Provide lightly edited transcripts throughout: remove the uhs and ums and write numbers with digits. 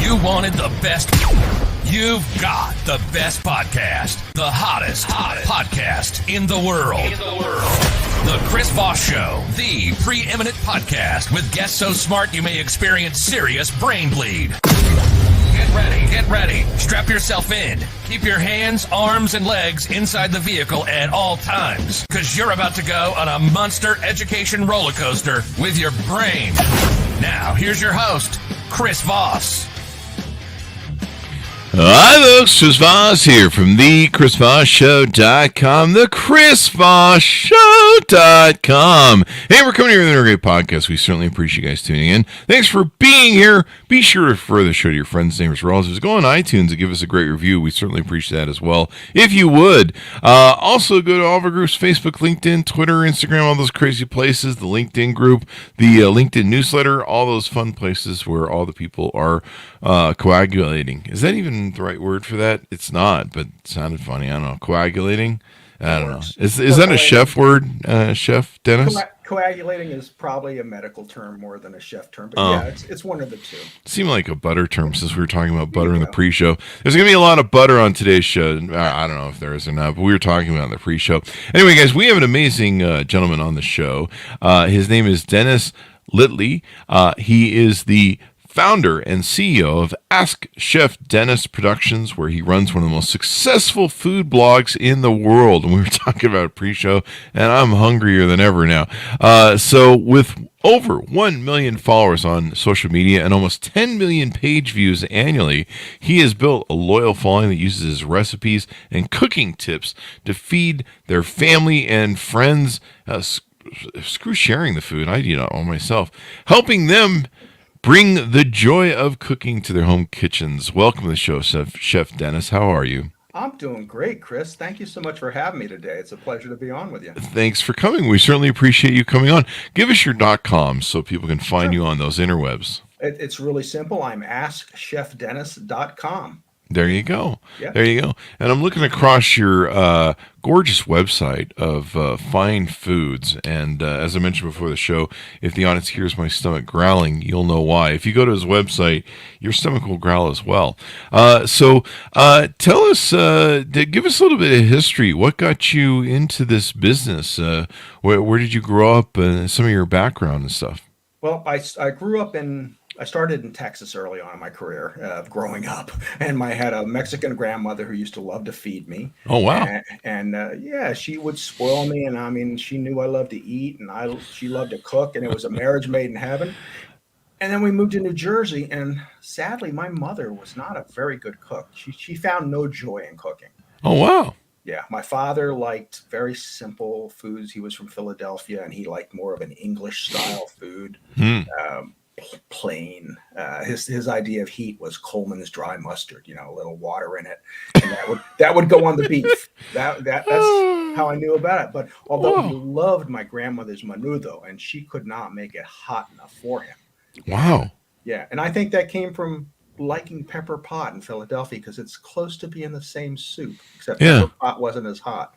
You wanted the best. You've got the best podcast. The hottest podcast in the world. The Chris Voss Show, the preeminent podcast with guests so smart you may experience serious brain bleed. Get ready. Strap yourself in. Keep your hands, arms, and legs inside the vehicle at all times, because you're about to go on a monster education roller coaster with your brain. Now, here's your host, Chris Voss. Hi folks, Chris Voss here from the ChrisVossShow.com, the ChrisVossShow.com. Hey, we're coming here with another great podcast. We certainly appreciate you guys tuning in. Thanks for being here. Be sure to refer the show to your friends, neighbors, relatives. Go on iTunes and give us a great review. We certainly appreciate that as well, if you would. Also, go to all of our groups, Facebook, LinkedIn, Twitter, Instagram, all those crazy places, the LinkedIn group, the LinkedIn newsletter, all those fun places where all the people are coagulating. Is that even the right word for that? It's not, but it sounded funny. I don't know. Coagulating? I don't know. Is that a chef word, Chef Dennis? Coagulating is probably a medical term more than a chef term, but yeah, it's one of the two. It seemed like a butter term since we were talking about butter in the pre-show. There's going to be a lot of butter on today's show. I don't know if there is or not, but we were talking about it in the pre-show. Anyway, guys, we have an amazing gentleman on the show. His name is Dennis Littley. He is the founder and CEO of Ask Chef Dennis Productions, where he runs one of the most successful food blogs in the world. And we were talking about a pre-show, and I'm hungrier than ever now. So with over 1 million followers on social media and almost 10 million page views annually, he has built a loyal following that uses his recipes and cooking tips to feed their family and friends. Screw sharing the food. I eat it all myself. Helping them bring the joy of cooking to their home kitchens. Welcome to the show, Chef Dennis. How are you? I'm doing great, Chris. Thank you so much for having me today. It's a pleasure to be on with you. Thanks for coming. We certainly appreciate you coming on. Give us your .com so people can find you on those interwebs. It's really simple. I'm askchefdennis.com. There you go. Yeah. There you go. And I'm looking across your gorgeous website of fine foods. And as I mentioned before the show, if the audience hears my stomach growling, you'll know why. If you go to his website, your stomach will growl as well. So tell us, give us a little bit of history. What got you into this business? Where did you grow up? Some of your background and stuff. Well, I started in Texas early on in my career, growing up, and I had a Mexican grandmother who used to love to feed me. Oh, wow. And she would spoil me, and I mean, she knew I loved to eat, and she loved to cook, and it was a marriage made in heaven. And then we moved to New Jersey, and sadly, my mother was not a very good cook. She found no joy in cooking. Oh, wow. Yeah, my father liked very simple foods. He was from Philadelphia, and he liked more of an English style food. Plain. His idea of heat was Coleman's dry mustard, a little water in it, and that would go on the beef. That's how I knew about it. But although he loved my grandmother's menudo, and she could not make it hot enough for him. Wow. Yeah, and I think that came from liking pepper pot in Philadelphia because it's close to being the same soup, except pepper pot wasn't as hot.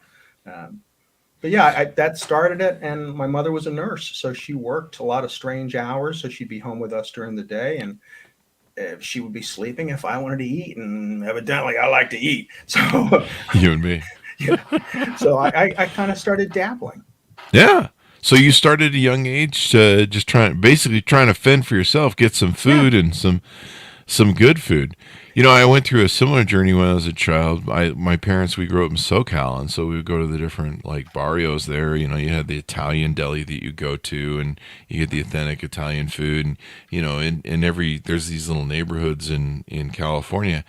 But yeah, that started it, and my mother was a nurse, so she worked a lot of strange hours, so she'd be home with us during the day, and she would be sleeping if I wanted to eat, and evidently I like to eat. So you and me. Yeah. So I kind of started dabbling. Yeah. So you started at a young age, just trying to fend for yourself, get some food and some good food. I went through a similar journey when I was a child. My parents, we grew up in SoCal, and so we would go to the different barrios there. You had the Italian deli that you go to, and you get the authentic Italian food. And there's these little neighborhoods in California.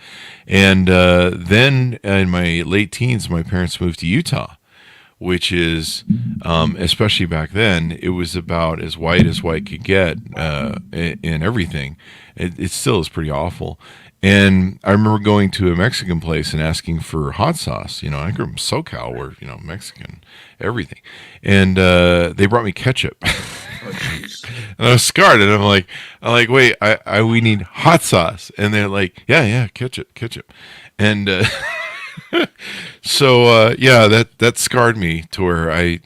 And then in my late teens, my parents moved to Utah, which is, especially back then, it was about as white could get in everything. It still is pretty awful. And I remember going to a Mexican place and asking for hot sauce. I grew up in SoCal where, Mexican, everything. And they brought me ketchup. Oh, geez. And I was scarred. And I'm like, wait, we need hot sauce. And they're like, yeah, ketchup. And so, that scarred me to where I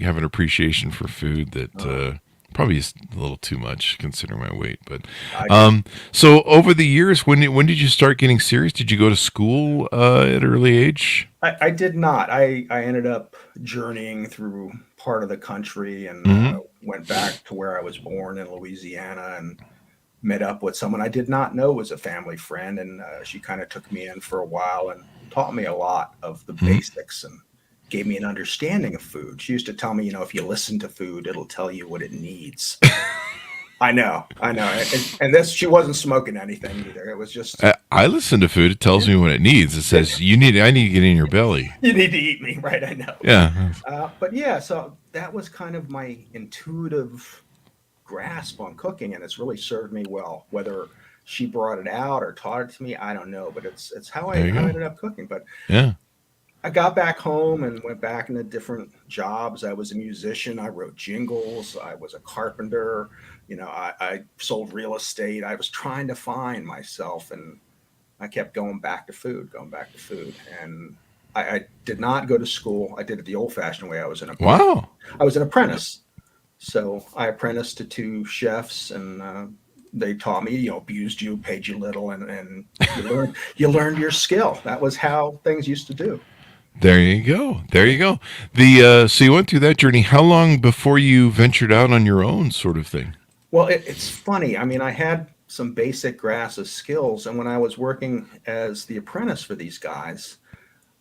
have an appreciation for food that Probably is a little too much considering my weight, but I so over the years, when did you start getting serious? Did you go to school at an early age? I did not. I ended up journeying through part of the country and Hmm. went back to where I was born in Louisiana and met up with someone I did not know was a family friend. And she kind of took me in for a while and taught me a lot of the Hmm. basics and gave me an understanding of food. She used to tell me, if you listen to food, it'll tell you what it needs. I know. And this, she wasn't smoking anything either. It was just, I listen to food. It tells me what it needs. It says I need to get in your belly. you need to eat me, right? I know. Yeah. But yeah, so that was kind of my intuitive grasp on cooking, and it's really served me well. Whether she brought it out or taught it to me, I don't know, but it's how I There you go. ended up cooking. But Yeah. I got back home and went back into different jobs. I was a musician. I wrote jingles. I was a carpenter. I sold real estate. I was trying to find myself, and I kept going back to food, and I did not go to school. I did it the old-fashioned way. Wow. I was an apprentice. So I apprenticed to two chefs, and they taught me, abused you, paid you little, and you learned your skill. That was how things used to do. There you go. There you go. So you went through that journey. How long before you ventured out on your own, sort of thing? Well, it's funny. I mean, I had some basic grasp of skills, and when I was working as the apprentice for these guys,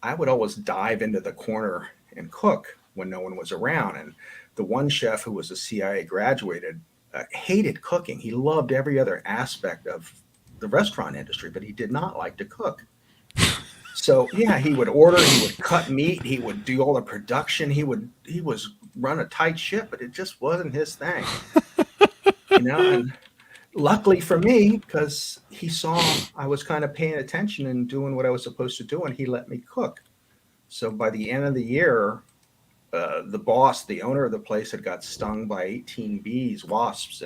I would always dive into the corner and cook when no one was around. And the one chef who was a CIA graduated hated cooking. He loved every other aspect of the restaurant industry, but he did not like to cook. So yeah, he would order, he would cut meat, he would do all the production, he was run a tight ship, but it just wasn't his thing. And luckily for me, because he saw I was kind of paying attention and doing what I was supposed to do, and he let me cook. So by the end of the year, the boss, the owner of the place, had got stung by 18 bees, wasps,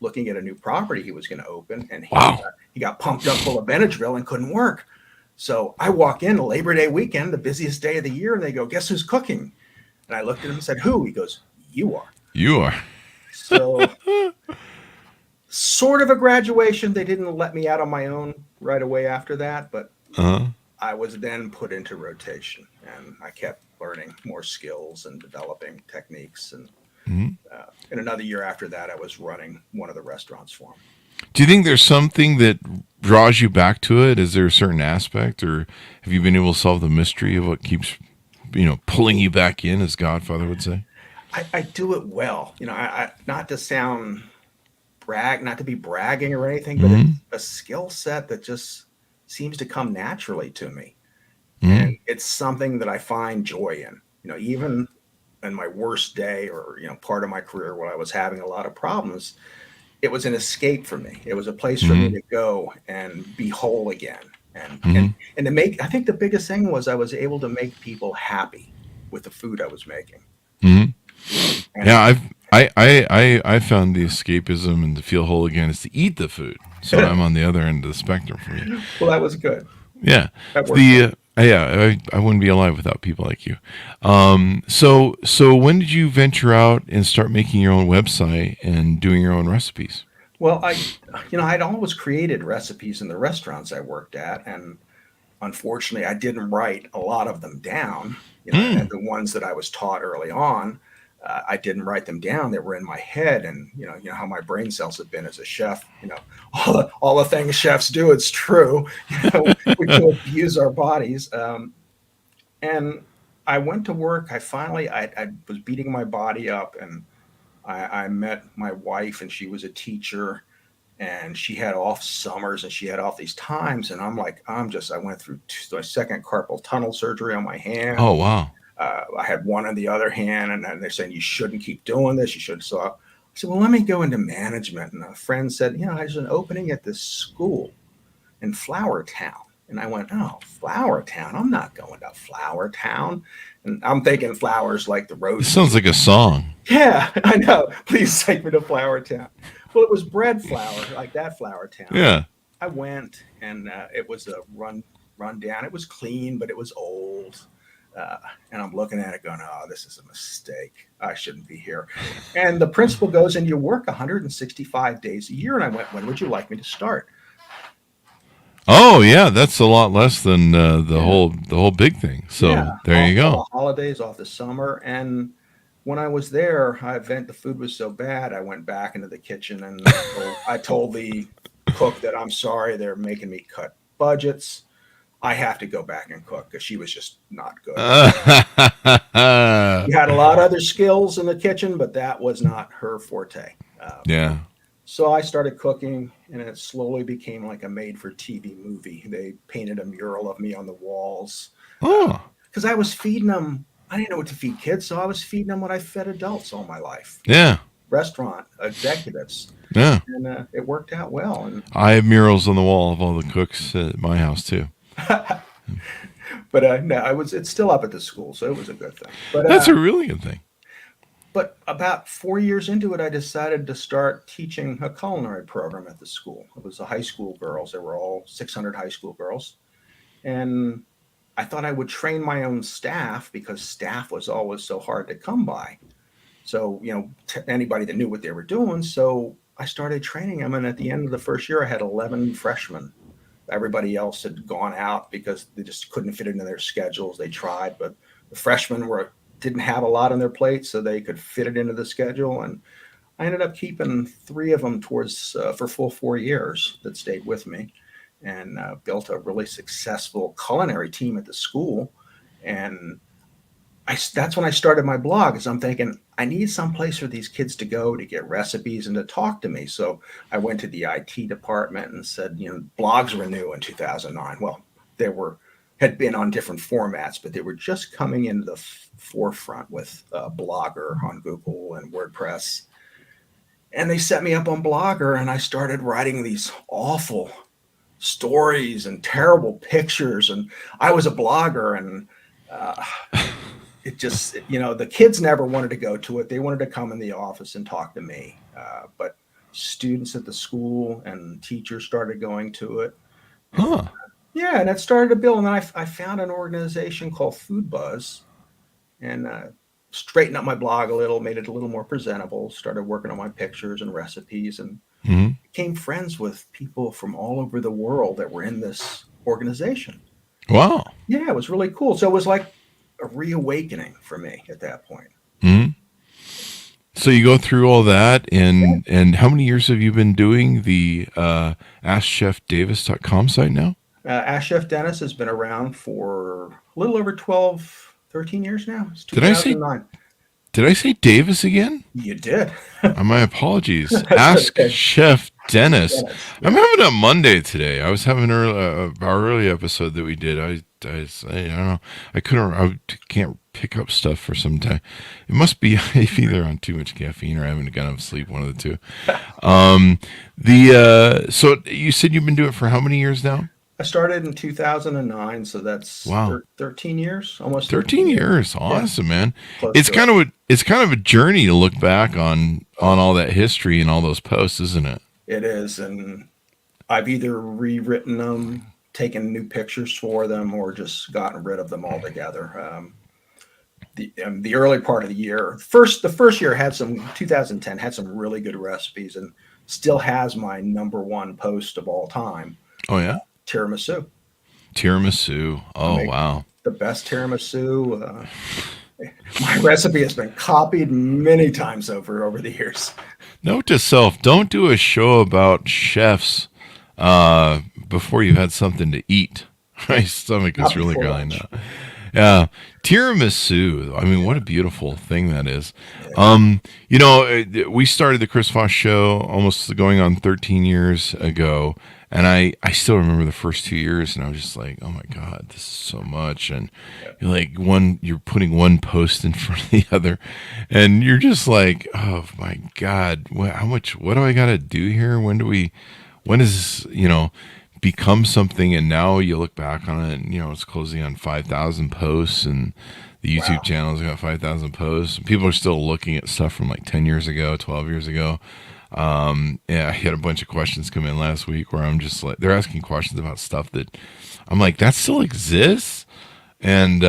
looking at a new property he was going to open, and he got pumped up full of Benadryl and couldn't work. So I walk in Labor Day weekend, the busiest day of the year, and they go, "Guess who's cooking?" And I looked at him and said, "Who?" He goes, "You are." You are. So sort of a graduation. They didn't let me out on my own right away after that, but I was then put into rotation, and I kept learning more skills and developing techniques. And in another year after that, I was running one of the restaurants for him. Do you think there's something that draws you back to it? Is there a certain aspect, or have you been able to solve the mystery of what keeps, pulling you back in, as Godfather would say? I do it well. I not to sound not to be bragging or anything, but it's a skill set that just seems to come naturally to me. And it's something that I find joy in. Even in my worst day or, part of my career where I was having a lot of problems, it was an escape for me. It was a place for me to go and be whole again. And to make, I think the biggest thing was I was able to make people happy with the food I was making. Yeah, I found the escapism and to feel whole again is to eat the food. So I'm on the other end of the spectrum for you. Well, that was good. Yeah. That worked. I wouldn't be alive without people like you. So when did you venture out and start making your own website and doing your own recipes? Well, I'd always created recipes in the restaurants I worked at, and unfortunately, I didn't write a lot of them down. And the ones that I was taught early on, I didn't write them down. They were in my head, and you know how my brain cells have been as a chef. All the things chefs do, it's true. We can abuse our bodies. And I went to work. I was beating my body up, and I met my wife, and she was a teacher, and she had off summers, and she had off these times, and I went through my second carpal tunnel surgery on my hand. Oh, wow. I had one on the other hand, and they're saying you shouldn't keep doing this. You should. So I said, well, let me go into management. And a friend said, there's an opening at this school in Flower Town. And I went, oh, Flower Town. I'm not going to Flower Town. And I'm thinking flowers like the roses. It sounds like a song. Yeah, I know. Please take me to Flower Town. Well, it was bread flour, like that Flower Town. Yeah. I went, and it was a run down. It was clean, but it was old. And I'm looking at it going, oh, this is a mistake. I shouldn't be here. And the principal goes, and you work 165 days a year. And I went, when would you like me to start? Oh yeah, that's a lot less than the whole big thing. So there you go. All the holidays, off the summer. And when I was there, the food was so bad, I went back into the kitchen and I told the cook that I'm sorry, they're making me cut budgets. I have to go back and cook because she was just not good. She had a lot of other skills in the kitchen, but that was not her forte. So I started cooking, and it slowly became like a made-for-TV movie. They painted a mural of me on the walls. Oh, because I was feeding them. I didn't know what to feed kids, so I was feeding them what I fed adults all my life. Yeah. Restaurant executives. Yeah. And it worked out well. And I have murals on the wall of all the cooks at my house too. But no, it's still up at the school, so it was a good thing. But that's a really good thing. But about 4 years into it, I decided to start teaching a culinary program at the school. It was the high school girls. There were all 600 high school girls. And I thought I would train my own staff because staff was always so hard to come by. So, anybody that knew what they were doing. So I started training them. And at the end of the first year, I had 11 freshmen. Everybody else had gone out because they just couldn't fit into their schedules. They tried, but the freshmen didn't have a lot on their plate, so they could fit it into the schedule. And I ended up keeping 3 of them for full 4 years that stayed with me, and built a really successful culinary team at the school. And that's when I started my blog, is I'm thinking, I need some place for these kids to go to get recipes and to talk to me. So I went to the IT department and said, blogs were new in 2009. Well, had been on different formats, but they were just coming into the forefront with Blogger on Google and WordPress. And they set me up on Blogger, and I started writing these awful stories and terrible pictures. And I was a blogger, and it just, the kids never wanted to go to it. They wanted to come in the office and talk to me. But students at the school and teachers started going to it. Huh. Yeah, and it started to build. And then I found an organization called Food Buzz, and straightened up my blog a little, made it a little more presentable, started working on my pictures and recipes, and became friends with people from all over the world that were in this organization. Wow. Yeah, it was really cool. So it was like a reawakening for me at that point. Mm-hmm. So you go through all that, and how many years have you been doing the AskChefDavis.com site now? Ask Chef Dennis has been around for a little over 12, 13 years now. It's Did I say Davis again? You did. My apologies. Ask Chef Dennis. I'm having a Monday today. I was having our early episode that we did. I don't know. I can't pick up stuff for some time. It must be either on too much caffeine or I haven't gotten enough sleep. One of the two. So you said you've been doing it for how many years now? I started in 2009, so that's 13 years, almost 13 years. Awesome, man. It's kind of a journey to look back on all that history and all those posts, isn't it? It is, and I've either rewritten them, taken new pictures for them, or just gotten rid of them altogether. The early part of the year, the first year 2010 had some really good recipes, and still has my number one post of all time. Oh yeah. Tiramisu. Oh, wow. The best tiramisu. My recipe has been copied many times over the years. Note to self, don't do a show about chefs before you've had something to eat. My stomach is really growling now. Yeah. Tiramisu. I mean, what a beautiful thing that is. We started the Chris Voss Show almost going on 13 years ago. And I still remember the first 2 years, and I was just like, oh my God, this is so much. And you're putting one post in front of the other, and you're just like, oh my God, what do I got to do here? When does this, become something? And now you look back on it, and, it's closing on 5,000 posts, and the YouTube channel's got 5,000 posts. And people are still looking at stuff from like 10 years ago, 12 years ago. I had a bunch of questions come in last week where I'm just like, they're asking questions about stuff that I'm like, that still exists. And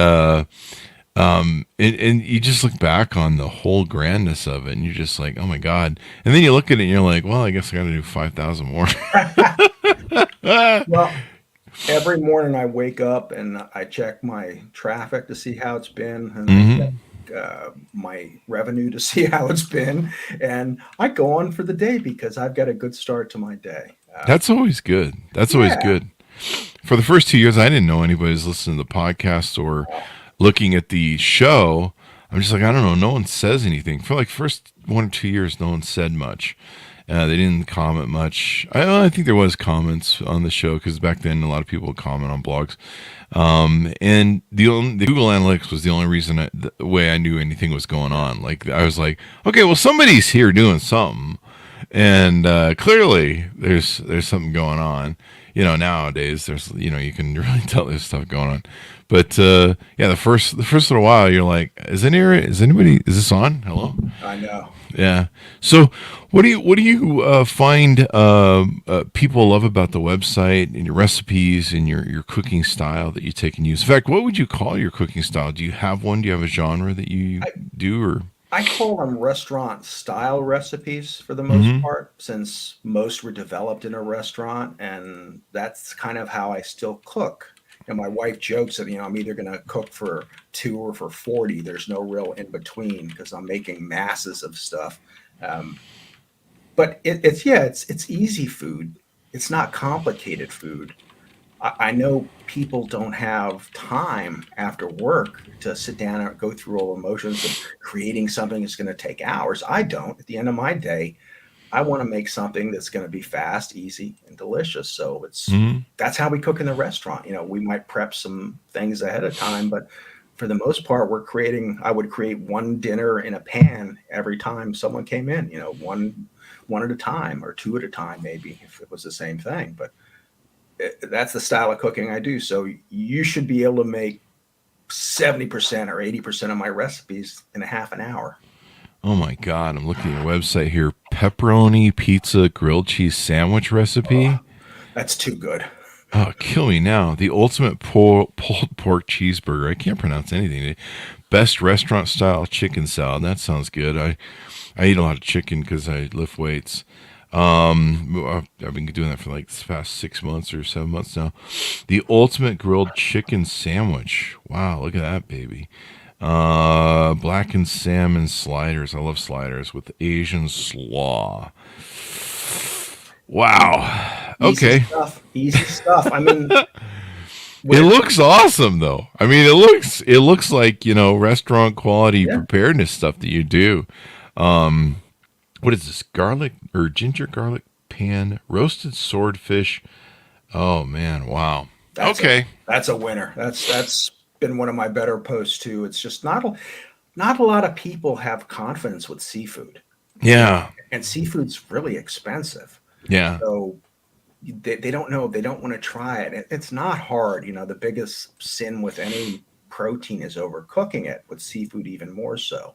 and you just look back on the whole grandness of it, and you're just like, oh my God. And then you look at it and you're like, well, I guess I got to do 5,000 more. Well, every morning I wake up and I check my traffic to see how it's been, and I check my revenue to see how it's been, and I go on for the day because I've got a good start to my day. That's always good. That's always good. For the first 2 years, I didn't know anybody was listening to the podcast or looking at the show. I'm just like, I don't know. No one says anything. For like first 1 or 2 years, no one said much. They didn't comment much. I think there was comments on the show because back then a lot of people would comment on blogs. And the Google Analytics was the only reason the way I knew anything was going on. Like I was like, okay, well somebody's here doing something, and clearly there's something going on. You know, nowadays there's you can really tell there's stuff going on. But yeah, the first little while you're like, is this on? Hello? I know. Yeah. So what do you find people love about the website and your recipes and your cooking style that you take and use? In fact, what would you call your cooking style? Do you have one? Do you have a genre that you do? Or I call them restaurant style recipes for the most part, since most were developed in a restaurant, and that's kind of how I still cook. And my wife jokes that, I'm either going to cook for 2 or for 40. There's no real in between because I'm making masses of stuff. But it's easy food. It's not complicated food. I know people don't have time after work to sit down and go through all the motions of creating something that's going to take hours. I don't. At the end of my day, I want to make something that's going to be fast, easy, and delicious. So that's how we cook in the restaurant. We might prep some things ahead of time, but for the most part, I would create one dinner in a pan every time someone came in, one at a time or 2 at a time, maybe if it was the same thing. But that's the style of cooking I do. So you should be able to make 70% or 80% of my recipes in a half an hour. Oh my God, I'm looking at your website here. Pepperoni pizza grilled cheese sandwich recipe. Oh, that's too good. Oh, kill me now. The ultimate pulled pork cheeseburger. I can't pronounce anything. Best restaurant style chicken salad. That sounds good. I eat a lot of chicken because I lift weights. I've been doing that for like the past 6 months or 7 months now. The ultimate grilled chicken sandwich. Wow, look at that baby. Blackened salmon sliders. I love sliders with Asian slaw. Wow. Okay. Easy stuff. I mean, it looks awesome though. I mean, it looks like, restaurant quality preparedness stuff that you do. What is this? Garlic or ginger garlic pan roasted swordfish. Oh man. Wow. That's a winner. That's been one of my better posts too. It's just not a lot of people have confidence with seafood. Yeah. And seafood's really expensive. Yeah. So they don't know. They don't want to try it. It's not hard. The biggest sin with any protein is overcooking it, with seafood even more so.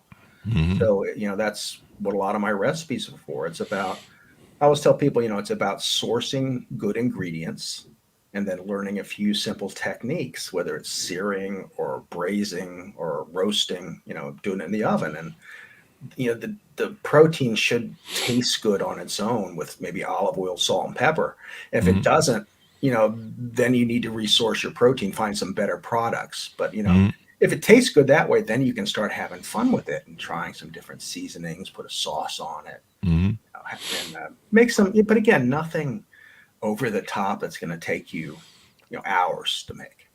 So, that's what a lot of my recipes are for. I always tell people, it's about sourcing good ingredients and then learning a few simple techniques, whether it's searing or braising or roasting, doing it in the oven. And, the protein should taste good on its own with maybe olive oil, salt, and pepper. If it doesn't, then you need to resource your protein, find some better products. But, if it tastes good that way, then you can start having fun with it and trying some different seasonings, put a sauce on it, and make some, but again, nothing over the top that's going to take you, hours to make.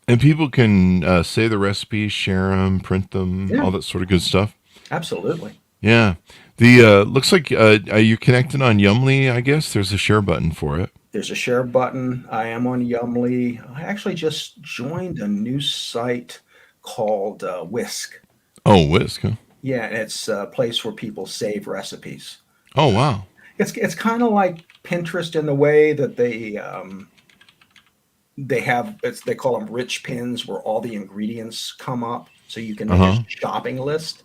And people can say the recipes, share them, print them, all that sort of good stuff. Absolutely. Yeah. The looks like you're connected on Yumly, I guess. There's a share button for it. There's a share button. I am on Yumly. I actually just joined a new site called Whisk. Oh, Whisk, huh? Yeah, and it's a place where people save recipes. Oh, wow. It's kind of like Pinterest in the way that they call them rich pins, where all the ingredients come up, so you can make a shopping list.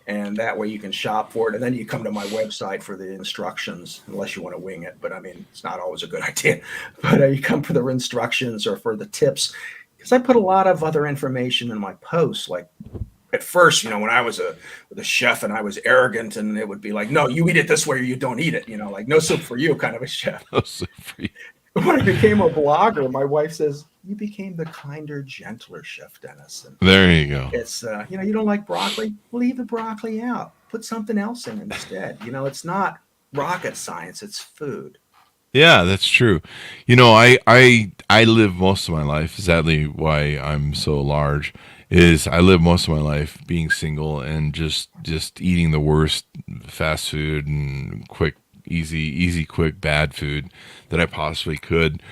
And that way you can shop for it. And then you come to my website for the instructions, unless you want to wing it. But I mean, it's not always a good idea. But you come for the instructions or for the tips. because I put a lot of other information in my posts. Like at first, when I was a chef and I was arrogant, and it would be like, no, you eat it this way or you don't eat it. Like no soup for you kind of a chef. No soup for you. When I became a blogger, my wife says, you became the kinder, gentler Chef Dennis. And there you go. It's, you don't like broccoli? Leave the broccoli out. Put something else in instead. It's not rocket science. It's food. Yeah, that's true. I live most of my life, exactly why I'm so large, is I live most of my life being single and just eating the worst fast food and quick, easy, quick, bad food that I possibly could.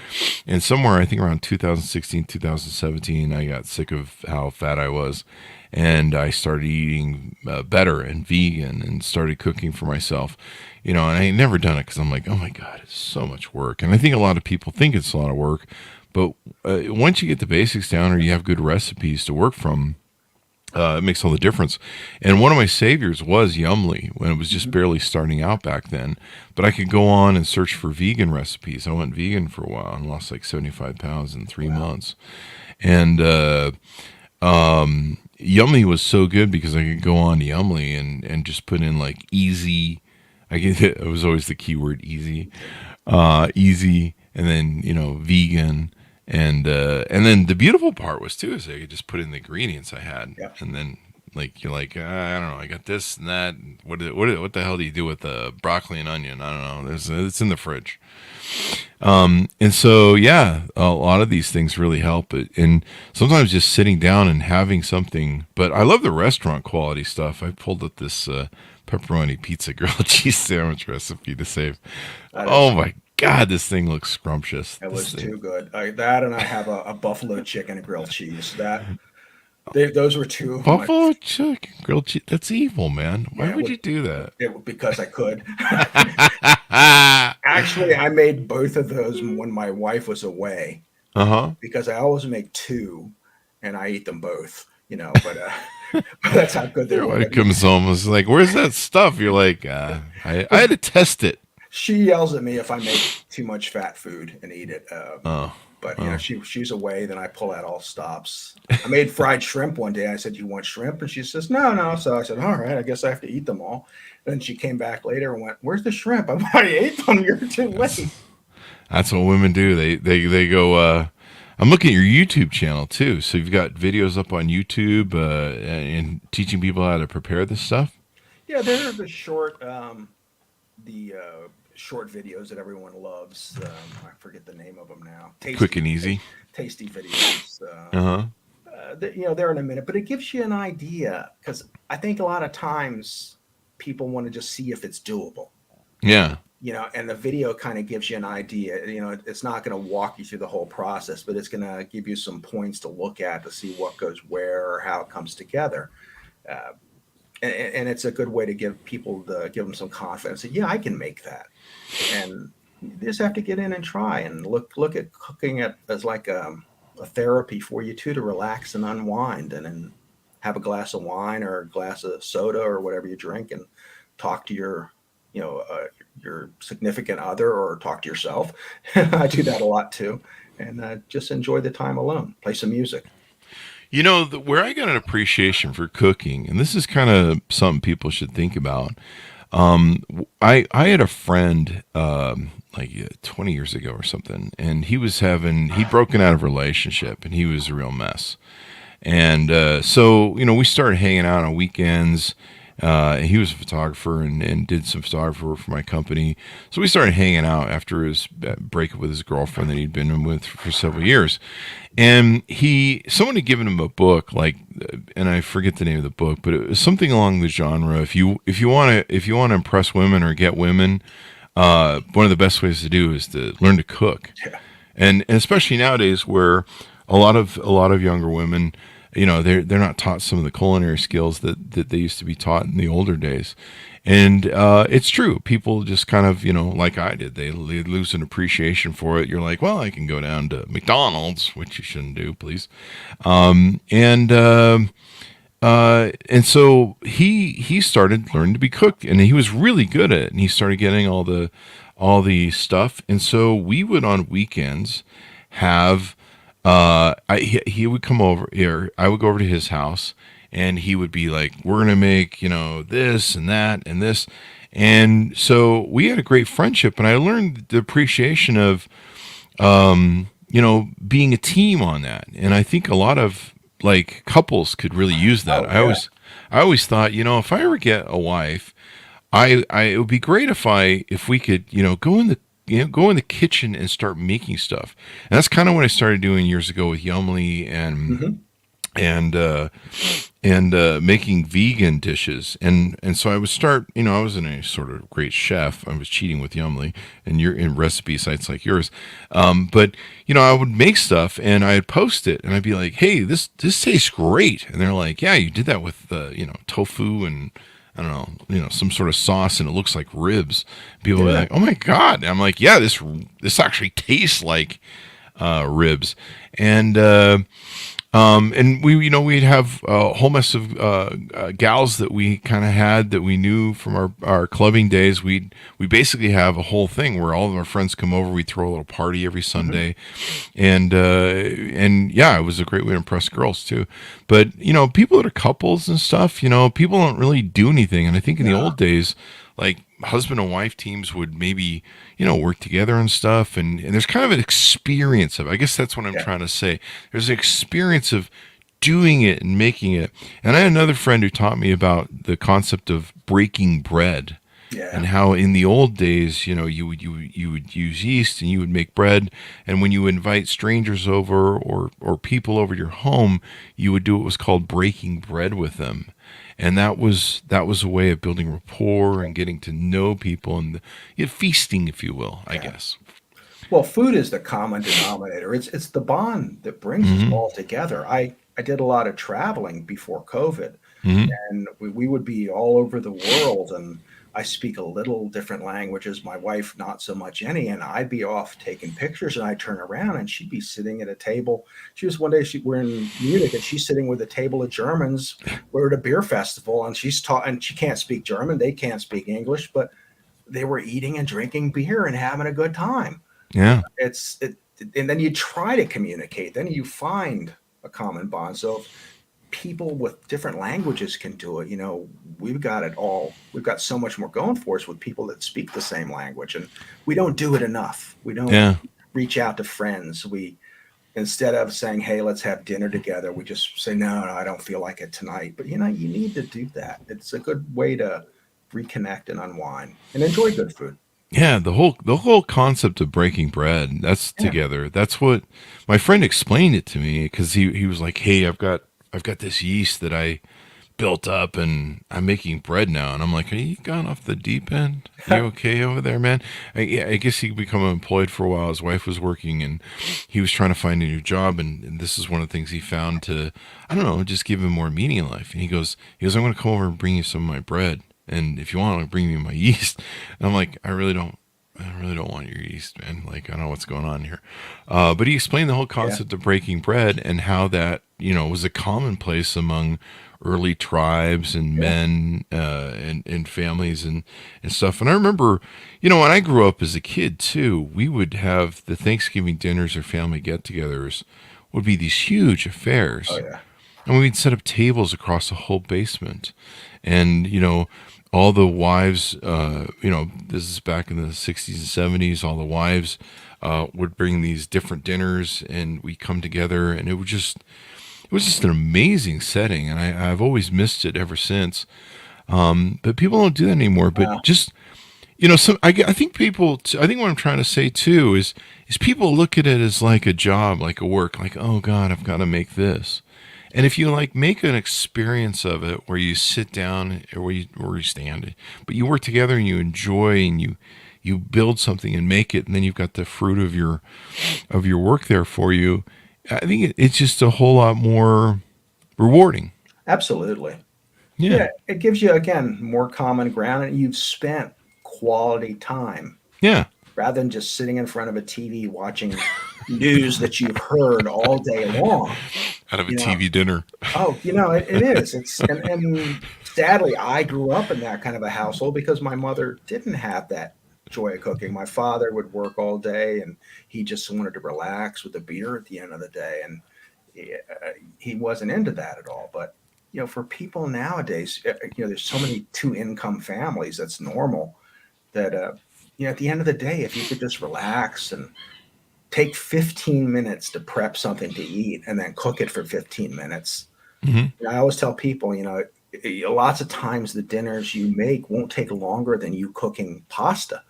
And somewhere, I think around 2016, 2017, I got sick of how fat I was. And I started eating better and vegan and started cooking for myself. And I ain't never done it because I'm like, oh my God, it's so much work. And I think a lot of people think it's a lot of work. But once you get the basics down or you have good recipes to work from, it makes all the difference. And one of my saviors was Yumly when it was just barely starting out back then. But I could go on and search for vegan recipes. I went vegan for a while and lost like 75 pounds in 3 months. And Yumly was so good because I could go on to Yumly and just put in like easy. It was always the keyword easy, easy, and then vegan. And then the beautiful part was too is I could just put in the ingredients I had, and then you're like I don't know, I got this and that. What the hell do you do with the broccoli and onion? I don't know. It's in the fridge. And so a lot of these things really help it. And sometimes just sitting down and having something. But I love the restaurant quality stuff. I pulled up this pepperoni pizza grilled cheese sandwich recipe to save. Oh my God, this thing looks scrumptious. It was too good. That and I have a buffalo chicken grilled cheese. Those were two. Buffalo chicken grilled cheese. That's evil, man. Why would you do that? Because I could. Actually, I made both of those when my wife was away. Because I always make two, and I eat them both. But that's how good they were. It comes home, it's like, where's that stuff? You're like, I had to test it. She yells at me if I make too much fat food and eat it. But she's away, then I pull out all stops. I made fried shrimp one day. I said, "You want shrimp?" And she says, "No." So I said, "All right, I guess I have to eat them all." Then she came back later and went, "Where's the shrimp? I've already ate them. You're too late." That's what women do. They go. I'm looking at your YouTube channel too. So you've got videos up on YouTube and teaching people how to prepare this stuff. Yeah, they're the short. Short videos that everyone loves. I forget the name of them now. Quick and easy. Tasty videos. They're in a minute, but it gives you an idea because I think a lot of times people want to just see if it's doable. Yeah. And the video kind of gives you an idea. It's not going to walk you through the whole process, but it's going to give you some points to look at to see what goes where or how it comes together. And it's a good way to give them some confidence. Say, I can make that. And you just have to get in and try and look at cooking as like a therapy for you too, to relax and unwind, and then have a glass of wine or a glass of soda or whatever you drink and talk to your significant other or talk to yourself. I do that a lot too. And just enjoy the time alone, play some music. Where I got an appreciation for cooking, and this is kind of something people should think about. I had a friend, 20 years ago or something, and he'd broken out of a relationship and he was a real mess. And, so, we started hanging out on weekends. He was a photographer and did some photography work for my company. So we started hanging out after his breakup with his girlfriend that he'd been with for several years. And someone had given him a book, and I forget the name of the book, but it was something along the genre. If you want to impress women or get women, one of the best ways to do is to learn to cook. Yeah. And especially nowadays where a lot of younger women, they're not taught some of the culinary skills that they used to be taught in the older days. And it's true. People just kind of, like I did, they lose an appreciation for it. You're like, well, I can go down to McDonald's, which you shouldn't do, please. And so he started learning to be cooked, and he was really good at it. And he started getting all the stuff. And so we would on weekends have he would come over here. I would go over to his house, and he would be like, "We're gonna make this and that and this," and so we had a great friendship, and I learned the appreciation of being a team on that. And I think a lot of like couples could really use that. Oh, yeah. I always thought, if I ever get a wife, it would be great if we could, go in the kitchen and start making stuff. And that's kind of what I started doing years ago with Yumly and making vegan dishes. And so I would start, I wasn't a sort of great chef. I was cheating with Yumly and you're in recipe sites like yours. But I would make stuff and I'd post it and I'd be like, "Hey, this tastes great." And they're like, "Yeah, you did that with, tofu and I don't know, some sort of sauce and it looks like ribs." People would be like, "Oh my God." And I'm like, "Yeah, this actually tastes like ribs." And we'd have a whole mess of gals that we kind of had that we knew from our clubbing days. We basically have a whole thing where all of our friends come over. We throw a little party every Sunday, and yeah, it was a great way to impress girls too. But people that are couples and stuff, people don't really do anything. And I think in the old days, like husband and wife teams would maybe work together and stuff, and there's kind of an experience of, I guess that's what I'm trying to say, there's an experience of doing it and making it. And I had another friend who taught me about the concept of breaking bread, and how in the old days you would use yeast and you would make bread, and when you invite strangers over or people over your home, you would do what was called breaking bread with them. And that was a way of building rapport and getting to know people and feasting, if you will, I guess. Well, food is the common denominator. It's the bond that brings us all together. I did a lot of traveling before COVID, and we would be all over the world. And I speak a little different languages. My wife, not so much any. And I'd be off taking pictures, and I'd turn around, and she'd be sitting at a table. One day we're in Munich, and she's sitting with a table of Germans. We're at a beer festival, and she's taught, and she can't speak German. They can't speak English, but they were eating and drinking beer and having a good time. Yeah. And then you try to communicate. Then you find a common bond. So if people with different languages can do it, we've got it all. We've got so much more going for us with people that speak the same language, and we don't do it enough. We don't reach out to friends. Instead of saying, "Hey, let's have dinner together," we just say, no, I don't feel like it tonight. But you need to do that. It's a good way to reconnect and unwind and enjoy good food. Yeah, the whole concept of breaking bread, that's together. That's what my friend explained it to me, because he was like, "Hey, I've got this yeast that I built up and I'm making bread now." And I'm like, "Are you gone off the deep end? You okay over there, man?" I guess he become employed for a while. His wife was working and he was trying to find a new job. And this is one of the things he found to, I don't know, just give him more meaning in life. And he goes, "I'm going to come over and bring you some of my bread. And if you want, I'll bring you my yeast." And I'm like, I really don't want your yeast, man. Like, I don't know what's going on here. But he explained the whole concept of breaking bread and how that, was a commonplace among early tribes and men and families and stuff. And I remember, when I grew up as a kid too, we would have the Thanksgiving dinners or family get-togethers would be these huge affairs. Oh, yeah. And we'd set up tables across the whole basement. And, all the wives, this is back in the 60s and 70s, all the wives would bring these different dinners and we'd come together, and it was just an amazing setting. And I've always missed it ever since. But people don't do that anymore. But just, I think I think what I'm trying to say too is people look at it as like a job, like a work, like, "Oh God, I've got to make this." And if you make an experience of it where you sit down or you stand, but you work together and you enjoy and you build something and make it, and then you've got the fruit of your work there for you, I think it's just a whole lot more rewarding. Absolutely. Yeah. It gives you, again, more common ground, and you've spent quality time. Yeah. Rather than just sitting in front of a TV watching news that you've heard all day long. Out of a TV dinner. Oh, it is. And sadly, I grew up in that kind of a household because my mother didn't have that joy of cooking. My father would work all day, and he just wanted to relax with a beer at the end of the day, and he wasn't into that at all. But for people nowadays, there's so many two-income families. That's normal. That at the end of the day, if you could just relax and take 15 minutes to prep something to eat, and then cook it for 15 minutes. Mm-hmm. I always tell people, lots of times the dinners you make won't take longer than you cooking pasta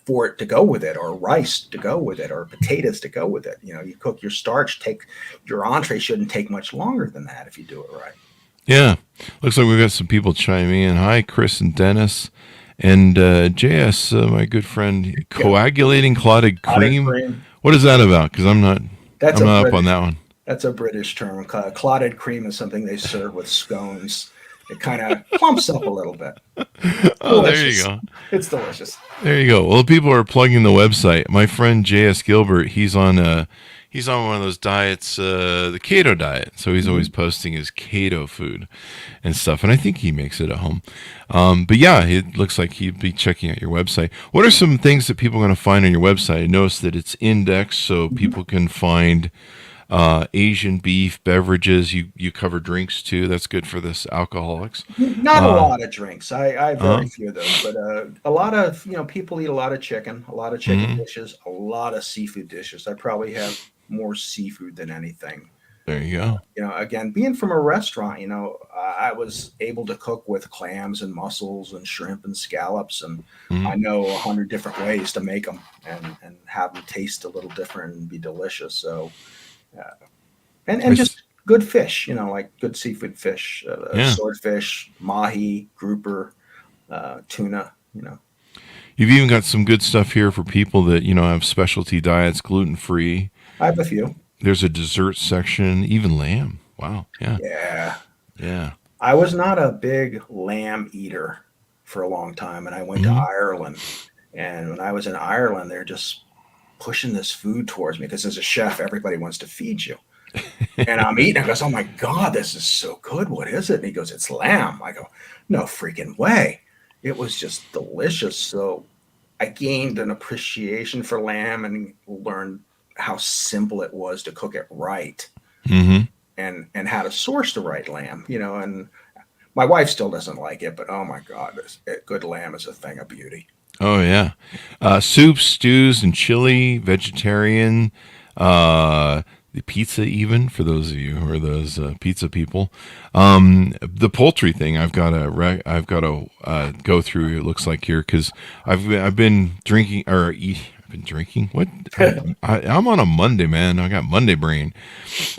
for it to go with it, or rice to go with it, or potatoes to go with it. You cook your starch, your entree shouldn't take much longer than that if you do it right. Yeah. Looks like we've got some people chiming in. Hi, Chris and Dennis. And JS, my good friend, coagulating clotted cream. What is that about? Because I'm not up on that one. That's a British term. Clotted cream is something they serve with scones. It kind of plumps up a little bit. Oh, there you go. It's delicious. There you go. Well, people are plugging the website. My friend J.S. Gilbert, he's on one of those diets, the keto diet. So he's always posting his keto food and stuff. And I think he makes it at home. But yeah, it looks like he'd be checking out your website. What are some things that people are going to find on your website? I noticed that it's indexed so people can find Asian beef, beverages. You cover drinks too. That's good for this alcoholics. Not a lot of drinks. I have very few of those, but a lot of people eat a lot of chicken dishes, a lot of seafood dishes. I probably have more seafood than anything. There you go. Again, being from a restaurant, I was able to cook with clams and mussels and shrimp and scallops, and I know 100 different ways to make them and have them taste a little different and be delicious. So. And just good fish, like good seafood fish, swordfish, mahi, grouper, tuna, You've even got some good stuff here for people that, have specialty diets, gluten-free. I have a few. There's a dessert section, even lamb. Wow. Yeah. Yeah. I was not a big lamb eater for a long time, and I went to Ireland. And when I was in Ireland, they're just pushing this food towards me because as a chef, everybody wants to feed you. And I'm eating. I goes, oh my God, this is so good. What is it? And he goes, it's lamb. I go, no freaking way. It was just delicious. So I gained an appreciation for lamb and learned how simple it was to cook it right, and how to source the right lamb. And my wife still doesn't like it, but oh my God, good lamb is a thing of beauty. Oh, yeah. Soups, stews, and chili, vegetarian, the pizza even, for those of you who are those pizza people. The poultry thing I've got to go through, it looks like here, because I've been drinking, I've been drinking? What? I'm on a Monday, man. I got Monday brain.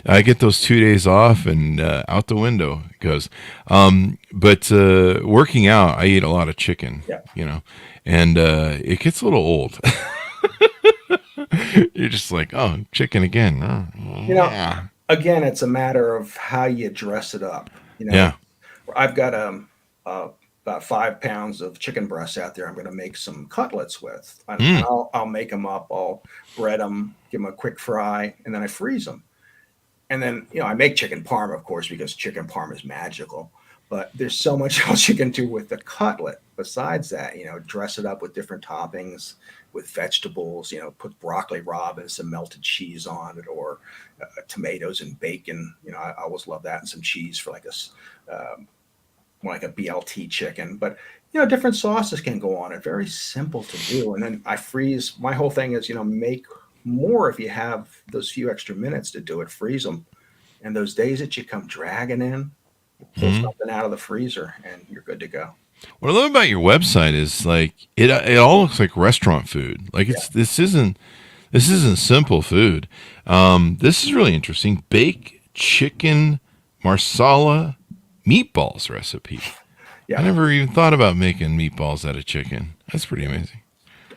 I get those 2 days off and out the window it goes. But working out, I eat a lot of chicken, and it gets a little old. You're just like, oh, chicken again. Yeah. Again, it's a matter of how you dress it up. Yeah. I've got about 5 pounds of chicken breasts out there. I'm going to make some cutlets with. I'll make them up. I'll bread them, give them a quick fry, and then I freeze them. And then, I make chicken parm, of course, because chicken parm is magical. But there's so much else you can do with the cutlet besides that. Dress it up with different toppings, with vegetables. Put broccoli rabe and some melted cheese on it, or tomatoes and bacon. I always love that, and some cheese for like a BLT chicken. But different sauces can go on it. Very simple to do. And then I freeze. My whole thing is make more if you have those few extra minutes to do it. Freeze them, and those days that you come dragging in, pull something out of the freezer, and you're good to go. What I love about your website is like it all looks like restaurant food. Like this isn't simple food. This is really interesting. Baked chicken marsala meatballs recipe. Yeah. I never even thought about making meatballs out of chicken. That's pretty amazing.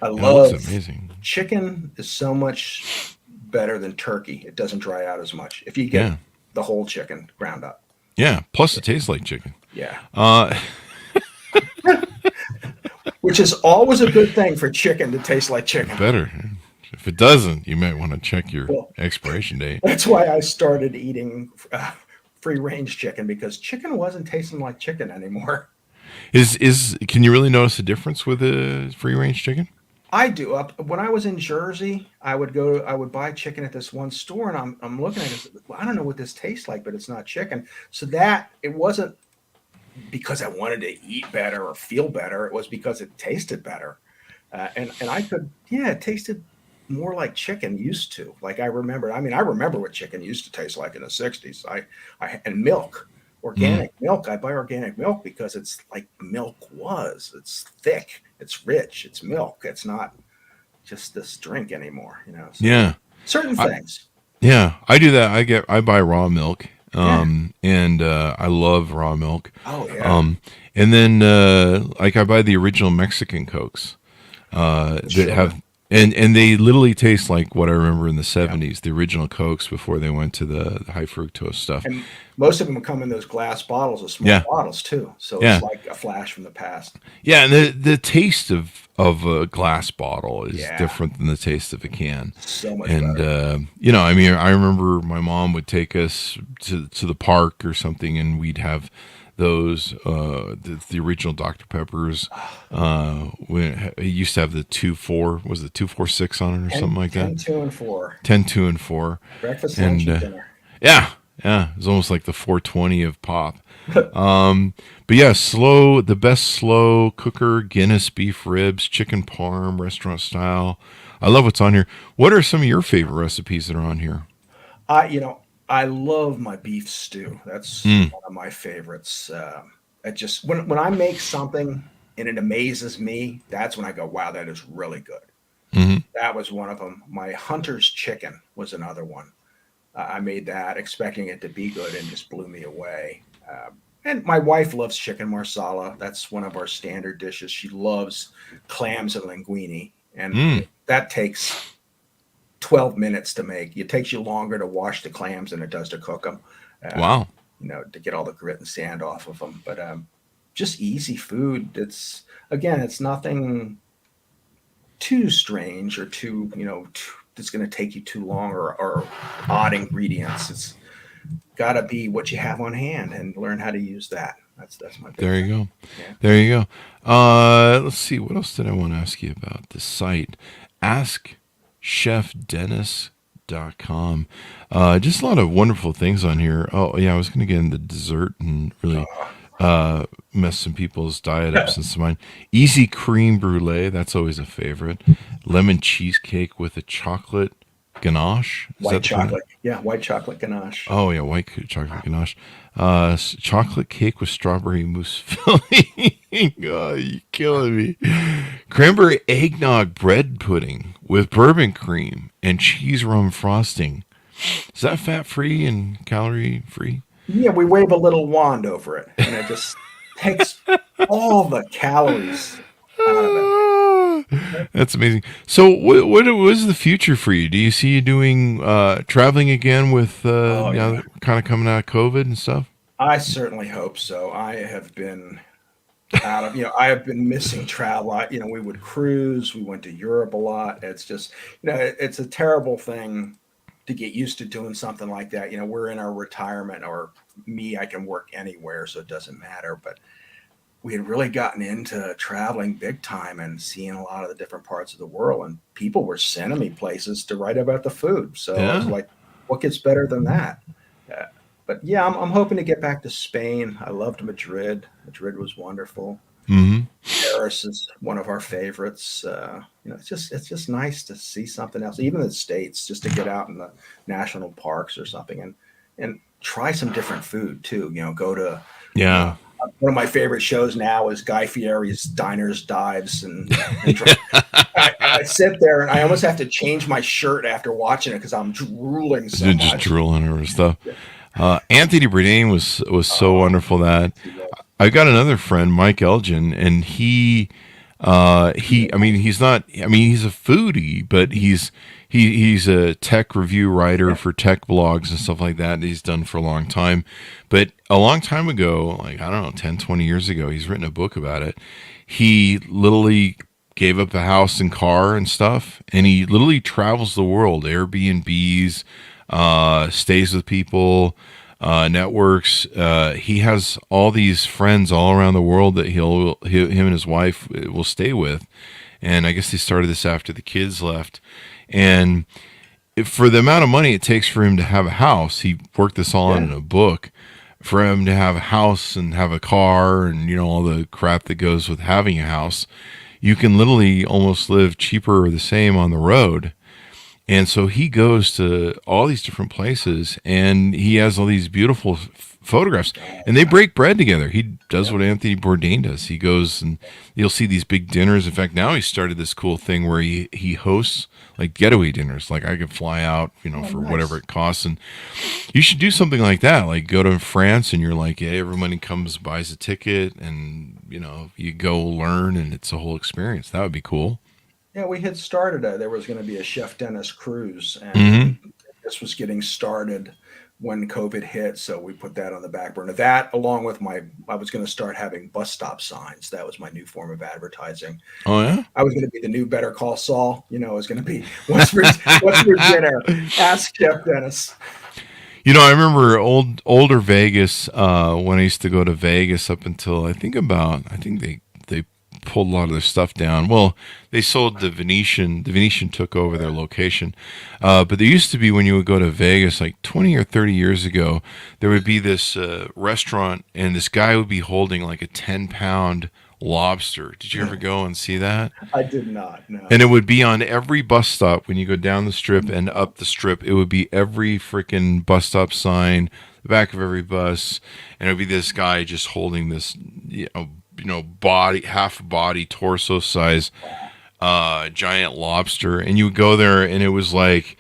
I love amazing. Chicken is so much better than turkey. It doesn't dry out as much if you get the whole chicken ground up. Yeah. Plus it tastes like chicken. Yeah. Which is always a good thing for chicken to taste like chicken. Better. If it doesn't, you might want to check your expiration date. That's why I started eating free-range chicken, because chicken wasn't tasting like chicken anymore. Can you really notice a difference with a free-range chicken? I do. When I was in Jersey, I would buy chicken at this one store, and I'm looking at it. Well, I don't know what this tastes like, but it's not chicken. So that it wasn't because I wanted to eat better or feel better. It was because it tasted better, and it tasted more like chicken used to. Like I remember. I mean, I remember what chicken used to taste like in the '60s. And milk. Organic milk. I buy organic milk because it's like milk was. It's thick. It's rich. It's milk. It's not just this drink anymore. So certain things. I do that. I buy raw milk. And I love raw milk. Oh yeah. And then like I buy the original Mexican Cokes that have. And they literally taste like what I remember in the 70s, the original Cokes before they went to the high fructose stuff. And most of them come in those glass bottles, those small bottles too. So it's like a flash from the past. Yeah, and the taste of a glass bottle is different than the taste of a can. So much better. And I mean, I remember my mom would take us to the park or something, and we'd have those the original Dr. Peppers. When it used to have the 2-4, was it 2-4-6 on it or something like that? 10, 2, and 4. 10, 2, and 4. Breakfast, lunch, and dinner. Yeah, it was almost like the 420 of pop. But yeah, the best slow cooker, Guinness beef ribs, chicken parm, restaurant style. I love what's on here. What are some of your favorite recipes that are on here? I love my beef stew. That's one of my favorites. When I make something and it amazes me, that's when I go, wow, that is really good. Mm-hmm. That was one of them. My Hunter's chicken was another one. I made that expecting it to be good and just blew me away. And my wife loves chicken marsala. That's one of our standard dishes. She loves clams and linguine. And that takes 12 minutes to make. It takes you longer to wash the clams than it does to cook them. Wow. To get all the grit and sand off of them. But just easy food. It's nothing too strange or too, that's going to take you too long or odd ingredients. It's got to be what you have on hand and learn how to use that. That's my big There you thing. go. Yeah. There you go. Let's see. What else did I want to ask you about? The site. AskChefDennis.com. Just a lot of wonderful things on here. Oh, yeah. I was going to get into dessert and really mess some people's diet up since mine. Easy cream brulee. That's always a favorite. Lemon cheesecake with a chocolate ganache. White chocolate. Yeah, white chocolate ganache. Oh, yeah, white chocolate ganache. Chocolate cake with strawberry mousse filling. Oh, you're killing me. Cranberry eggnog bread pudding with bourbon cream and cheese rum frosting. Is that fat-free and calorie-free? Yeah, we wave a little wand over it, and it just takes all the calories out of it. That's amazing. So what is the future for you? Do you see you doing traveling again with kind of coming out of COVID and stuff? I certainly hope so. I have been I have been missing travel. We would cruise. We went to Europe a lot. It's just, it's a terrible thing to get used to doing something like that. We're in our retirement, or me, I can work anywhere, so it doesn't matter. But we had really gotten into traveling big time and seeing a lot of the different parts of the world, and people were sending me places to write about the food. So I was like, what gets better than that? But yeah, I'm hoping to get back to Spain. I loved Madrid. Madrid was wonderful. Mm-hmm. Paris is one of our favorites. It's just nice to see something else, even in the States, just to get out in the national parks or something and try some different food too. Go to one of my favorite shows now is Guy Fieri's Diners, Dives, and I sit there and I almost have to change my shirt after watching it because I'm drooling so much. Just drooling over stuff. Anthony Bourdain was so wonderful that I got another friend, Mike Elgin, and he's a foodie, but he's a tech review writer for tech blogs and stuff like that he's done for a long time. But a long time ago, like, I don't know, 10, 20 years ago, he's written a book about it. He literally gave up the house and car and stuff, and he literally travels the world, Airbnbs, stays with people, networks. He has all these friends all around the world that him and his wife will stay with. And I guess they started this after the kids left. And for the amount of money it takes for him to have a house, he worked this all out in a book. For him to have a house and have a car and, you know, all the crap that goes with having a house, you can literally almost live cheaper or the same on the road. And so he goes to all these different places, and he has all these beautiful photographs, and they break bread together. He does what Anthony Bourdain does. He goes and you'll see these big dinners. In fact, now he started this cool thing where he hosts like getaway dinners. Like I could fly out, you know, for whatever it costs. And you should do something like that. Like go to France and you're like, yeah, everybody comes, buys a ticket, and, you know, you go learn, and it's a whole experience. That would be cool. Yeah, we had started there was going to be a Chef Dennis cruise, and this was getting started when COVID hit, so we put that on the back burner. That, along with I was going to start having bus stop signs. That was my new form of advertising. Oh yeah, I was going to be the new Better Call Saul. You know, it was going to be what's for dinner? Ask Chef Dennis. You know, I remember older Vegas when I used to go to Vegas up until I think they pulled a lot of their stuff down. Well, they sold the Venetian. The Venetian took over their location. But there used to be, when you would go to Vegas, like 20 or 30 years ago, there would be this restaurant, and this guy would be holding like a 10-pound lobster. Did you ever go and see that? I did not, no. And it would be on every bus stop when you go down the strip and up the strip. It would be every freaking bus stop sign, the back of every bus, and it would be this guy just holding this, you know, body, half body, torso size, giant lobster. And you would go there, and it was like,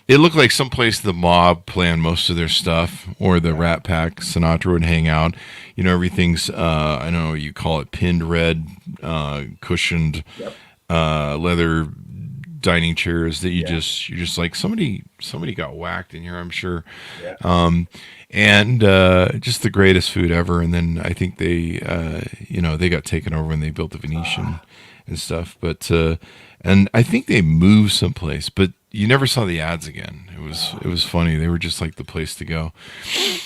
it looked like someplace the mob planned most of their stuff, or the Rat Pack, Sinatra would hang out. You know, everything's, I don't know, you call it pinned red, cushioned, leather dining chairs that you're just like, somebody got whacked in here, I'm sure. And just the greatest food ever. And then I think they got taken over when they built the Venetian and stuff. But and I think they moved someplace, but you never saw the ads again. It was funny. They were just like the place to go.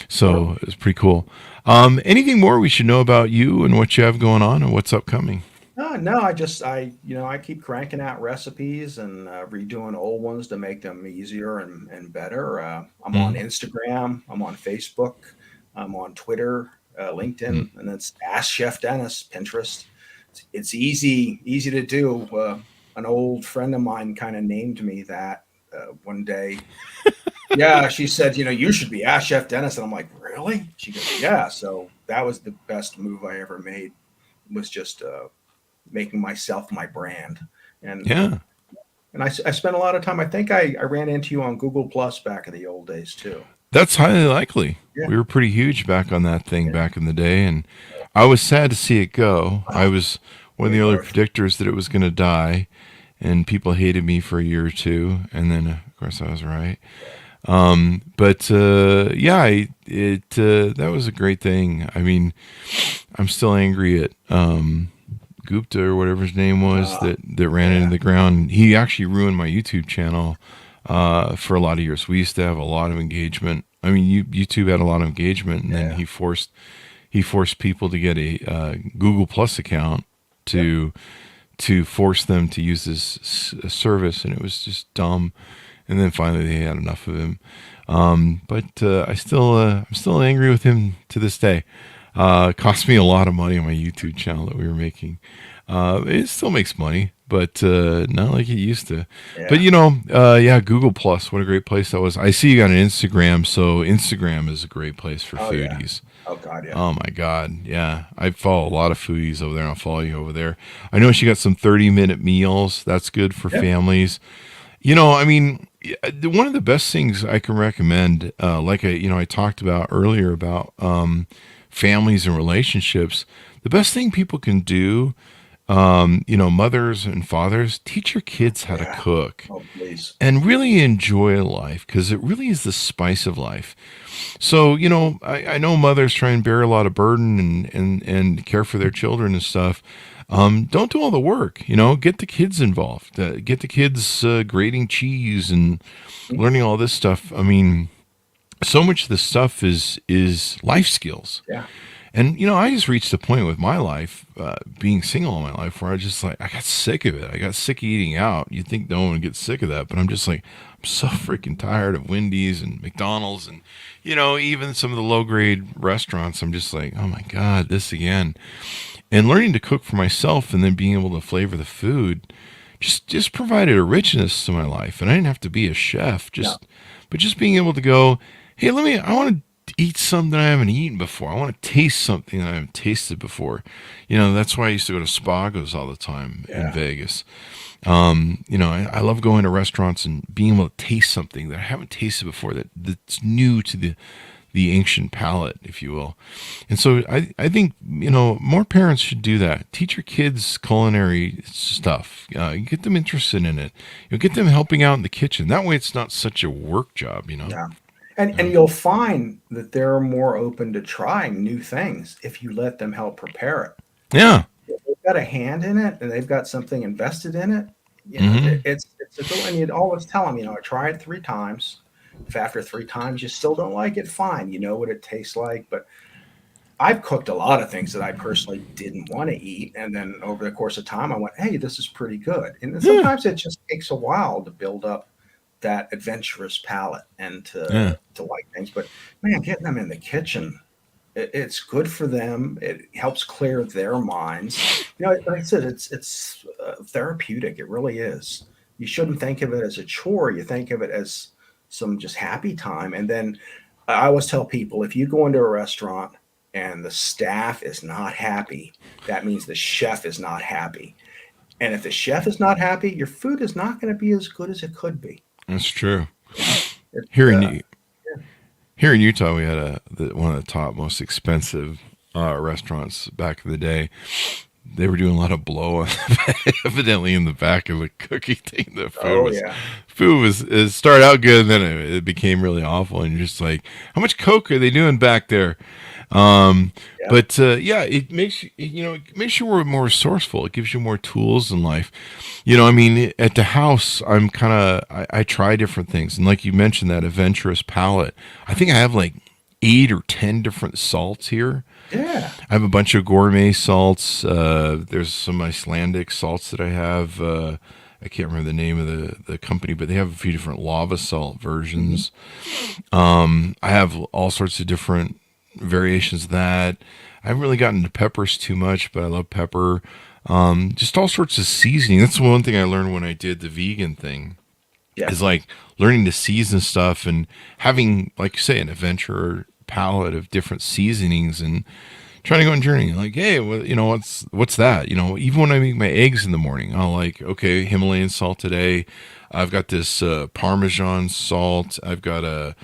So it was pretty cool. Anything more we should know about you and what you have going on and what's upcoming? No, I keep cranking out recipes and redoing old ones to make them easier and better. I'm on Instagram, I'm on Facebook, I'm on Twitter, LinkedIn, and that's Ask Chef Dennis, Pinterest. It's easy to do. An old friend of mine kind of named me that one day. Yeah, she said, you should be Ask Chef Dennis, and I'm like, really? She goes, yeah. So that was the best move I ever made. Was just making myself my brand. And I spent a lot of time. I think I ran into you on Google Plus back in the old days too. That's highly likely. We were pretty huge back on that thing back in the day, and I was sad to see it go. I was one of the early predictors that it was going to die, and people hated me for a year or two, and then of course I was right. But that was a great thing. I mean, I'm still angry at Gupta or whatever his name was that ran into the ground. He actually ruined my YouTube channel for a lot of years. We used to have a lot of engagement. I mean, YouTube had a lot of engagement, and then he forced people to get a Google Plus account to force them to use this service, and it was just dumb. And then finally they had enough of him. But I'm still angry with him to this day. It cost me a lot of money on my YouTube channel that we were making. It still makes money, but not like it used to. But Google Plus, what a great place that was. I see you got an Instagram, so Instagram is a great place for foodies. Yeah. Oh God, yeah. Oh my God, yeah. I follow a lot of foodies over there, and I'll follow you over there. I know she got some 30-minute meals. That's good for families. I mean, one of the best things I can recommend, I talked about earlier about families and relationships. The best thing people can do, mothers and fathers, teach your kids how to cook. Oh, please. And really enjoy life, because it really is the spice of life. So, I know mothers try and bear a lot of burden and care for their children and stuff. Don't do all the work, get the kids involved, get the kids grating cheese and learning all this stuff. I mean, so much of this stuff is life skills. Yeah. And, you know, I just reached a point with my life, being single all my life, where I just like, I got sick of it. I got sick of eating out. You'd think no one would get sick of that, but I'm just like, I'm so freaking tired of Wendy's and McDonald's and, you know, even some of the low grade restaurants. I'm just like, oh my God, this again. And learning to cook for myself and then being able to flavor the food just provided a richness to my life. And I didn't have to be a chef, but just being able to go, hey, I want to eat something I haven't eaten before. I want to taste something that I haven't tasted before. You know, that's why I used to go to Spagos all the time in Vegas. You know, I love going to restaurants and being able to taste something that I haven't tasted before, that's new to the ancient palate, if you will. And so I think, you know, more parents should do that. Teach your kids culinary stuff. Get them interested in it. You know, get them helping out in the kitchen. That way it's not such a work job, you know. Yeah. And you'll find that they're more open to trying new things if you let them help prepare it. Yeah. If they've got a hand in it and they've got something invested in it, you know, it's a cool, and you'd always tell them, you know, try it 3 times. If after 3 times you still don't like it, fine. You know what it tastes like. But I've cooked a lot of things that I personally didn't want to eat. And then over the course of time, I went, hey, this is pretty good. And sometimes it just takes a while to build up that adventurous palate and to like things. But man, getting them in the kitchen, it's good for them. It helps clear their minds. You know, like I said, it's therapeutic. It really is. You shouldn't think of it as a chore. You think of it as some just happy time. And then I always tell people, if you go into a restaurant and the staff is not happy, that means the chef is not happy. And if the chef is not happy, your food is not going to be as good as it could be. That's true. Here in Utah, we had one of the top, most expensive restaurants back in the day. They were doing a lot of blow evidently in the back of the cookie thing. The food it started out good, and then it became really awful. And you're just like, how much Coke are they doing back there? But it makes you more resourceful. It gives you more tools in life. You know, I mean, at the house, I try different things, and like you mentioned, that adventurous palate. I think I have like 8 or 10 different salts here. Yeah. I have a bunch of gourmet salts. There's some Icelandic salts that I have. I can't remember the name of the company, but they have a few different lava salt versions. I have all sorts of different variations of that. I haven't really gotten into peppers too much, but I love pepper. Just all sorts of seasoning. That's one thing I learned when I did the vegan thing. Yeah. Is like learning to season stuff and having, like you say, an adventure palette of different seasonings and trying to go on a journey. Like, hey, well, you know, what's that? You know, even when I make my eggs in the morning, I'll like, okay, Himalayan salt today. I've got this Parmesan salt. I've got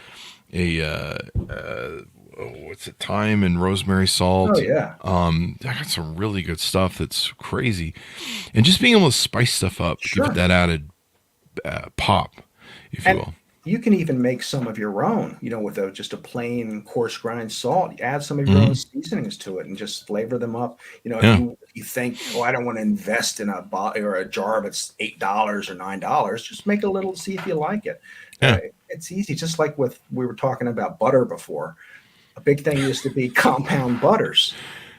thyme and rosemary salt. Oh yeah. I got some really good stuff that's crazy, and just being able to spice stuff up, give it that added pop, if you will. You can even make some of your own, you know, with just a plain coarse grind salt. You add some of your own seasonings to it and just flavor them up. You know, if you think, oh, I don't want to invest in a bottle or a jar that's $8 or $9, just make a little, see if you like it. It's easy. Just like we were talking about butter before. A big thing used to be compound butters.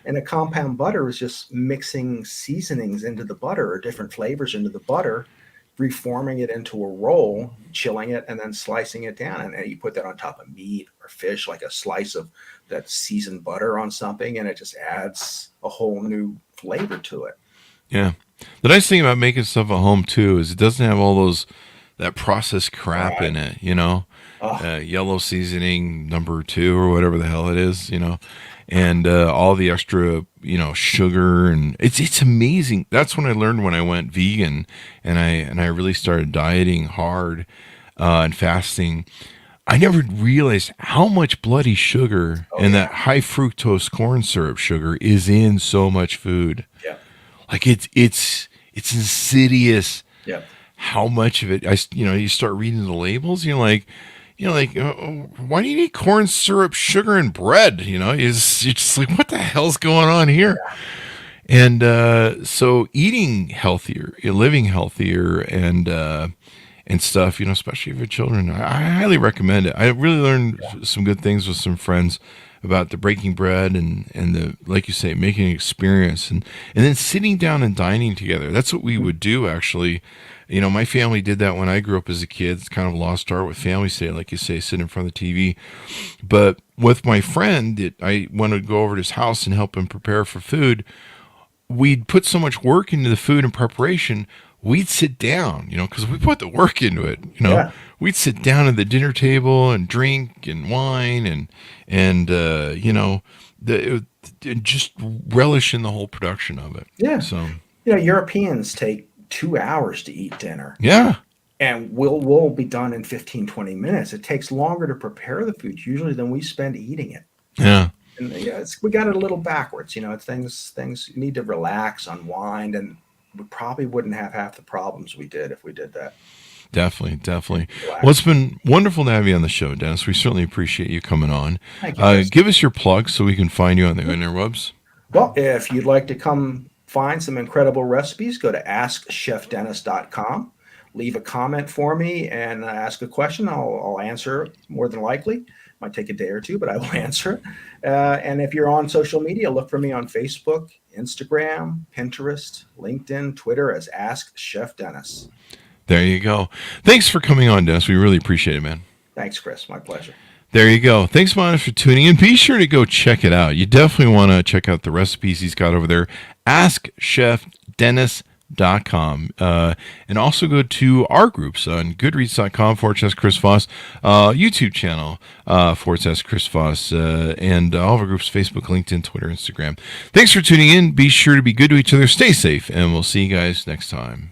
And a compound butter is just mixing seasonings into the butter or different flavors into the butter, reforming it into a roll, chilling it, and then slicing it down. And then you put that on top of meat or fish, like a slice of that seasoned butter on something, and it just adds a whole new flavor to it. Yeah. The nice thing about making stuff at home, too, is it doesn't have all that processed crap in it, you know? Yellow seasoning number 2 or whatever the hell it is, you know? And all the extra, you know, sugar, and it's amazing. That's when I learned when I went vegan, and I really started dieting hard and fasting. I never realized how much bloody sugar and that high fructose corn syrup sugar is in so much food. Yeah, like it's insidious. Yeah, how much of it? You start reading the labels, you're like. Why do you need corn syrup, sugar, and bread? You know, you're just like, what the hell's going on here? Yeah. And so eating healthier, living healthier, and and stuff, especially for children. I highly recommend it. I really learned some good things with some friends about the breaking bread and the, like you say, making an experience and then sitting down and dining together. That's what we would do, actually. My family did that when I grew up as a kid. It's kind of a lost art with family stay, like you say, sit in front of the TV. But with my friend, I wanted to go over to his house and help him prepare for food. We'd put so much work into the food and preparation, we'd sit down, because we put the work into it, We'd sit down at the dinner table and drink and wine and just relish in the whole production of it. Yeah. So, Europeans take 2 hours to eat dinner. Yeah. And we'll be done in 15, 20 minutes. It takes longer to prepare the food usually than we spend eating it. Yeah. And we got it a little backwards. Things you need to relax, unwind, and we probably wouldn't have half the problems we did if we did that. Definitely. Well, it's been wonderful to have you on the show, Dennis. We certainly appreciate you coming on. Thank you. Give us your plug so we can find you on the interwebs. Well, if you'd like to come find some incredible recipes, go to askchefdennis.com. Leave a comment for me and ask a question. I'll answer more than likely. Might take a day or two, but I will answer. And if you're on social media, look for me on Facebook, Instagram, Pinterest, LinkedIn, Twitter as Ask Chef Dennis. There you go. Thanks for coming on, Dennis. We really appreciate it, man. Thanks, Chris. My pleasure. There you go. Thanks, Monica, for tuning in. Be sure to go check it out. You definitely want to check out the recipes he's got over there. AskChefDennis.com. And also go to our groups on goodreads.com/Chris Voss, YouTube channel /Chris Voss, and all of our groups, Facebook, LinkedIn, Twitter, Instagram. Thanks for tuning in. Be sure to be good to each other. Stay safe, and we'll see you guys next time.